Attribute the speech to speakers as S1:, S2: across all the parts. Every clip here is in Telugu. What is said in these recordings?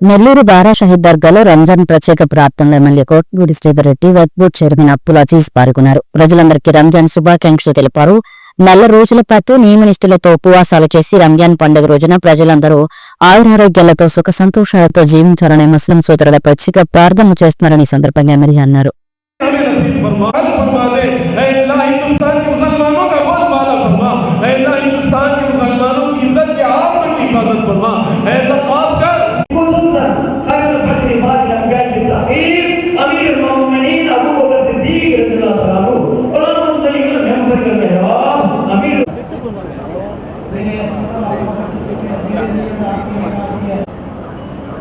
S1: నెల్లూరు బారా షహీద్ దర్గాలో రంజాన్ ప్రత్యేక ప్రార్థనలు ఎమ్మెల్యే కోట్నూరి శ్రీధర్ రెడ్డి వక్ఫ్ బోర్డు చైర్మన్ అప్పుల్ అజీజ్ పాల్గొన్నారు. ప్రజలందరికీ రంజాన్ శుభాకాంక్షలు తెలిపారు. నెల రోజుల పాటు నియమనిష్ఠులతో ఉపవాసాలు చేసి రంజాన్ పండుగ రోజున ప్రజలందరూ ఆయురారోగ్యాలతో సుఖ సంతోషాలతో జీవించాలని ముస్లిం సోదరుల ప్రత్యేక ప్రార్థనలు చేస్తున్నారని సందర్భంగా ఎమ్మెల్యే అన్నారు.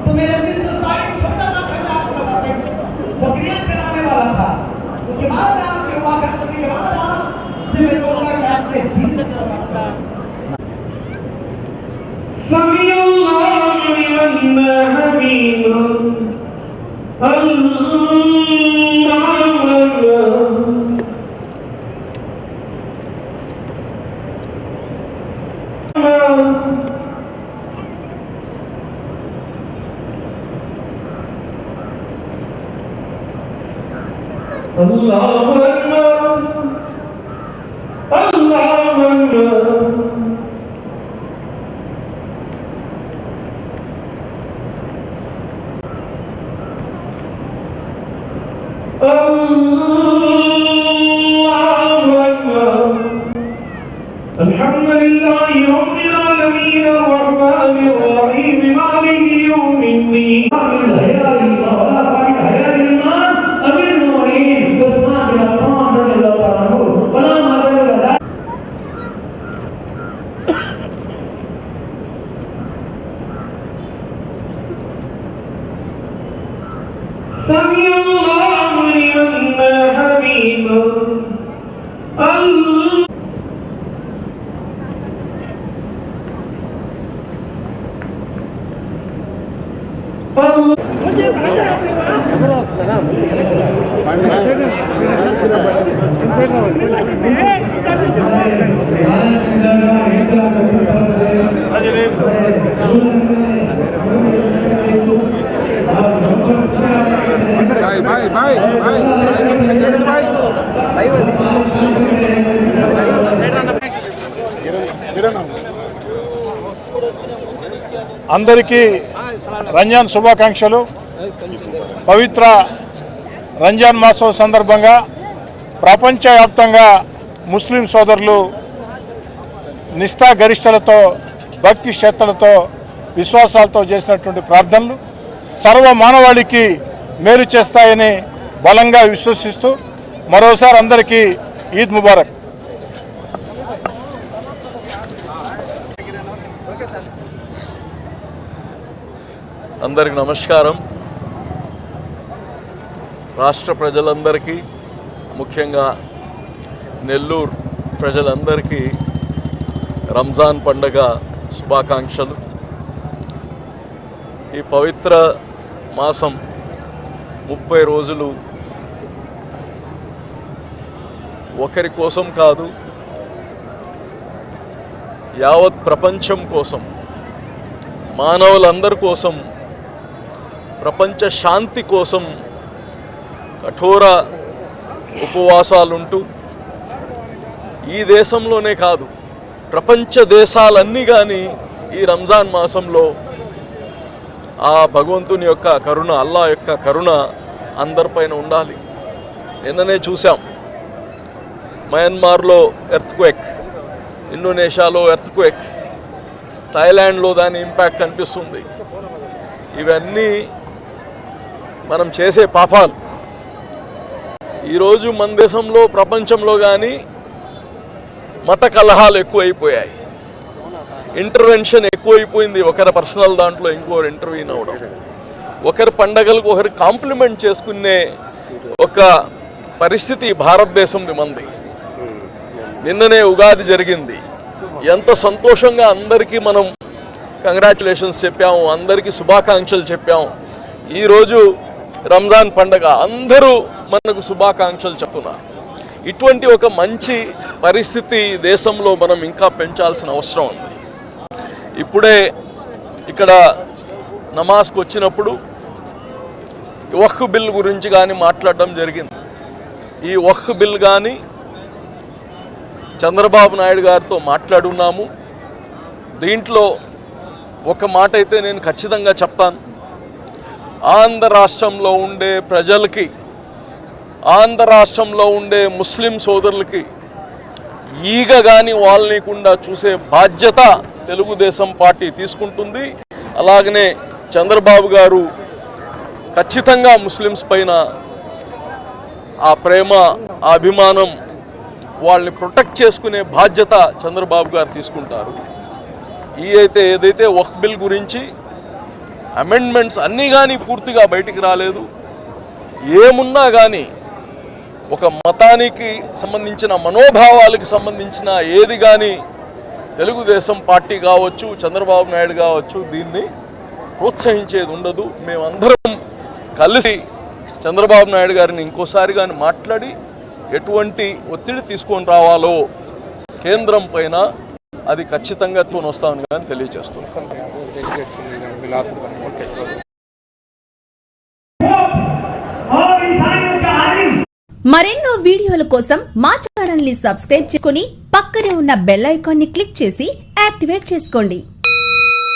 S2: तो मेरे सिर तो साइड छोटा सा था, आपको बताते हैं बकरियां चराने वाला था। उसके बाद आपके वाक़ा सुनने के बाद आपसे मैं कहूँगा कि आपने दिल से समीउल्लाहु लिमन Hamida Allahu Akbar, Allahu Akbar. Allahu Akbar. Alhamdulillahi Rabbil Alamin, Ar-Rahmanir Rahim, Maliki Yawmiddin. Sami'allahu liman hamidah.
S3: అందరికీ రంజాన్ శుభాకాంక్షలు. పవిత్ర రంజాన్ మాసం సందర్భంగా ప్రపంచవ్యాప్తంగా ముస్లిం సోదరులు నిష్ఠా గరిష్టలతో భక్తి శ్రద్ధలతో విశ్వాసాలతో చేసినటువంటి ప్రార్థనలు సర్వ మానవాళికి మేలు చేస్తాయని బలంగా విశ్వసిస్తూ మరోసారి అందరికీ ఈద్ ముబారక్.
S4: అందరికి నమస్కారం. రాష్ట్ర ప్రజలందరికీ, ముఖ్యంగా నెల్లూరు ప్రజలందరికీ రంజాన్ పండుగ శుభాకాంక్షలు. ఈ పవిత్ర మాసం 30 రోజులు ఒకరి కోసం కాదు, యావత్ ప్రపంచం కోసం, మానవులందరి కోసం, ప్రపంచ శాంతి కోసం కఠోర ఉపవాసాలుంటూ ఈ దేశంలోనే కాదు ప్రపంచ దేశాలన్నీ కానీ ఈ రంజాన్ మాసంలో ఆ భగవంతుని యొక్క కరుణ, అల్లా యొక్క కరుణ అందరిపైన ఉండాలి. నిన్ననే చూసాం మయన్మార్లో ఎర్త్క్వేక్, ఇండోనేషియాలో ఎర్త్క్వేక్, థాయిలాండ్లో దాని ఇంపాక్ట్ కనిపిస్తుంది. ఇవన్నీ మనం చేసే పాపాలు. ఈరోజు మన దేశంలో, ప్రపంచంలో కానీ మత కలహాలు ఎక్కువైపోయాయి, ఇంటర్వెన్షన్ ఎక్కువైపోయింది. ఒకరి పర్సనల్ దాంట్లో ఇంకోరు ఇంటర్వ్యూన్ అవ్వడం, ఒకరి పండగలకు ఒకరు కాంప్లిమెంట్ చేసుకునే ఒక పరిస్థితి భారతదేశంది మంది. నిన్ననే ఉగాది జరిగింది. ఎంత సంతోషంగా అందరికీ మనం కంగ్రాచులేషన్స్ చెప్పాము, అందరికీ శుభాకాంక్షలు చెప్పాము. ఈరోజు రంజాన్ పండగ, అందరూ మనకు శుభాకాంక్షలు చెప్తున్నారు. ఇటువంటి ఒక మంచి పరిస్థితి దేశంలో మనం ఇంకా పెంచాల్సిన అవసరం ఉంది. ఇప్పుడే ఇక్కడ నమాజ్కి వచ్చినప్పుడు వక్ఫ్ బిల్ గురించి కానీ మాట్లాడడం జరిగింది. ఈ వక్ఫ్ బిల్ కానీ చంద్రబాబు నాయుడు గారితో మాట్లాడున్నాము. దీంట్లో ఒక మాట అయితే నేను ఖచ్చితంగా చెప్తాను. ఆంధ్ర రాష్ట్రంలో ఉండే ప్రజలకి, ఆంధ్ర రాష్ట్రంలో ఉండే ముస్లిం సోదరులకి ఈగ కానీ వాళ్ళనికుండా చూసే బాధ్యత తెలుగుదేశం పార్టీ తీసుకుంటుంది. అలాగనే చంద్రబాబు గారు ఖచ్చితంగా ముస్లిమ్స్ పైన ఆ ప్రేమ, ఆ అభిమానం, వాళ్ళని ప్రొటెక్ట్ చేసుకునే బాధ్యత చంద్రబాబు గారు తీసుకుంటారు. ఏదైతే వక్ఫ్ బిల్ గురించి అమెండ్మెంట్స్ అన్నీ కానీ పూర్తిగా బయటికి రాలేదు. ఏమున్నా కానీ ఒక మతానికి సంబంధించిన, మనోభావాలకు సంబంధించిన ఏది కానీ తెలుగుదేశం పార్టీ కావచ్చు, చంద్రబాబు నాయుడు కావచ్చు, దీన్ని ప్రోత్సహించేది ఉండదు. మేమందరం కలిసి చంద్రబాబు నాయుడు గారిని ఇంకోసారి కానీ మాట్లాడి ఎటువంటి ఒత్తిడి తీసుకొని రావాలో కేంద్రం పైన అది ఖచ్చితంగా వస్తామని కానీ తెలియజేస్తున్నాం.
S5: మరెన్నో వీడియోల కోసం మా ఛానల్ ని సబ్స్క్రైబ్ చేసుకుని పక్కనే ఉన్న బెల్ ఐకాన్ ని క్లిక్ చేసి యాక్టివేట్ చేసుకోండి.